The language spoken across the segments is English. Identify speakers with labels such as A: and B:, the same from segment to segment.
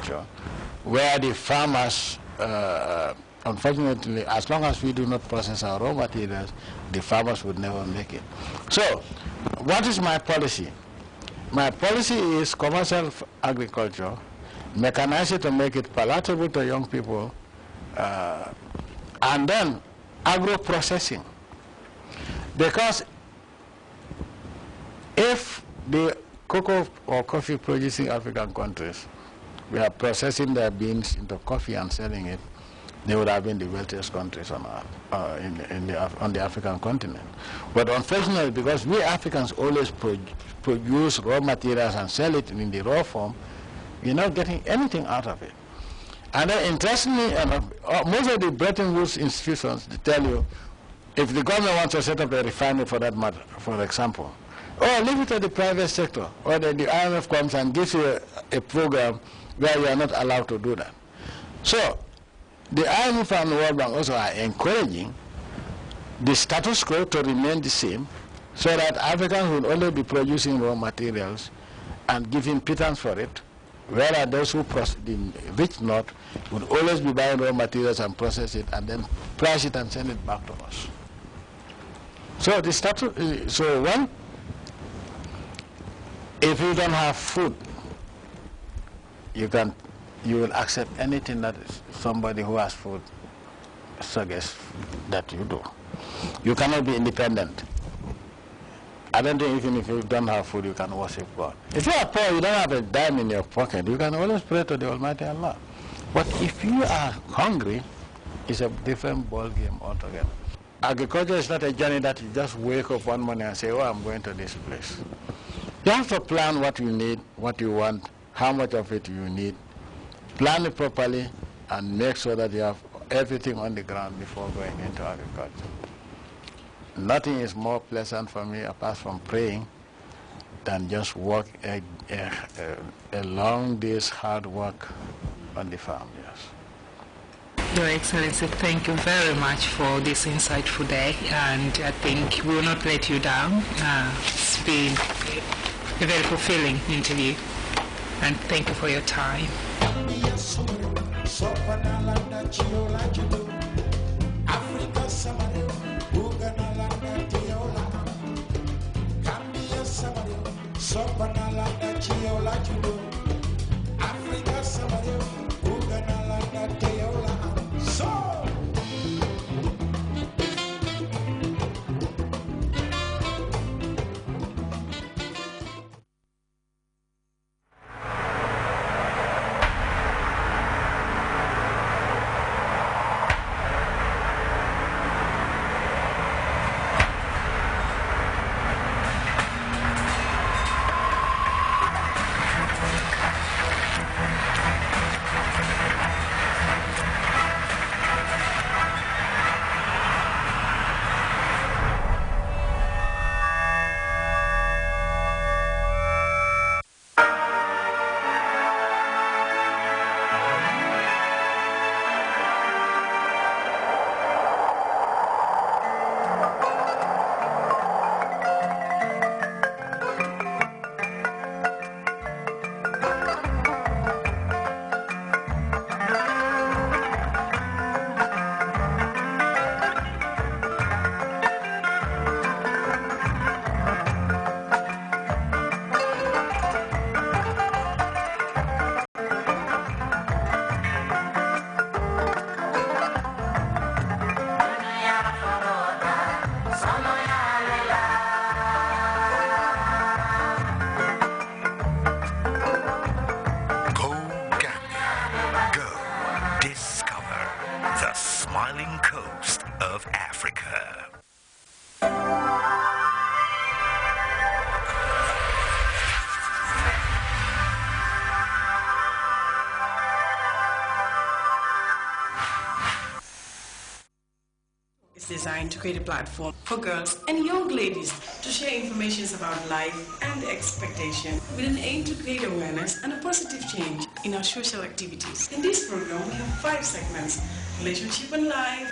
A: agriculture, where the farmers, unfortunately, as long as we do not process our raw materials, the farmers would never make it. So, what is my policy? My policy is commercial agriculture, mechanize it to make it palatable to young people, and then agro-processing. Because if the cocoa or coffee producing African countries were processing their beans into coffee and selling it, they would have been the wealthiest countries on the African continent. But unfortunately, because we Africans always produce raw materials and sell it in the raw form, we're not getting anything out of it. And then interestingly enough, most of the Bretton Woods institutions, they tell you, if the government wants to set up a refinery for that matter, for example, oh, leave it to the private sector, or the IMF comes and gives you a program where you are not allowed to do that. So, the IMF and the World Bank also are encouraging the status quo to remain the same, so that Africans will only be producing raw materials and giving pittance for it, whereas those who the rich North would always be buying raw materials and process it and then price it and send it back to us. So the status, so one, if you don't have food, you will accept anything that somebody who has food suggests that you do. You cannot be independent. I don't think even if you don't have food, you can worship God. If you are poor, you don't have a dime in your pocket, you can always pray to the Almighty Allah. But if you are hungry, it's a different ball game altogether. Agriculture is not a journey that you just wake up one morning and say, oh, I'm going to this place. You have to plan what you need, what you want, how much of it you need, plan it properly, and make sure that you have everything on the ground before going into agriculture. Nothing is more pleasant for me, apart from praying, than just work a long day's hard work on the farm, yes.
B: Your Excellency, thank you very much for this insightful day, and I think we will not let you down. It's been a very fulfilling interview, and thank you for your time.
C: Designed to create a platform for girls and young ladies to share information about life and expectation with an aim to create awareness and a positive change in our social activities. In this program, we have 5 segments: relationship and life.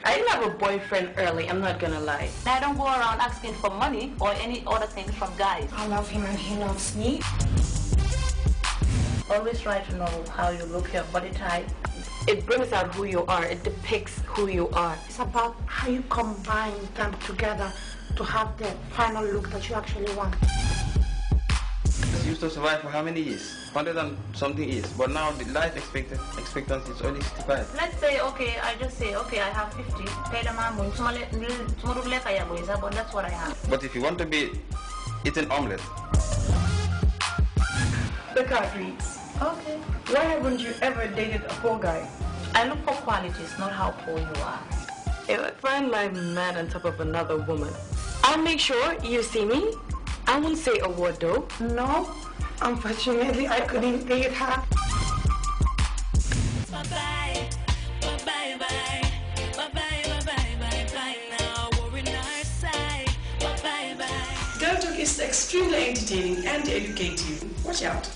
D: I didn't have a boyfriend early, I'm not gonna lie. I don't go around asking for money or any other things from guys.
E: I love him and he loves me.
D: always try to know how you look, your body type.
E: It brings out who you are. It depicts who you are.
F: It's about how you combine them together to have the final look that you actually want.
G: She used to survive for how many years? 100 and something years. But now the life expectancy is only 65.
D: Let's say, okay, I just say, okay, I have 50. But that's what I have.
G: But if you want to be eating omelette.
C: The card reads,
D: Okay.
C: why haven't you ever dated a poor guy?
D: I look for qualities, not how poor you are.
E: If I find my man on top of another woman, I'll make sure you see me. I won't say a word though.
F: No, unfortunately, I couldn't date her.
H: Bye-bye, bye-bye, bye-bye, bye-bye, bye-bye now. We're in our side. Bye-bye.
C: Girl Talk is extremely entertaining and educative. Watch out.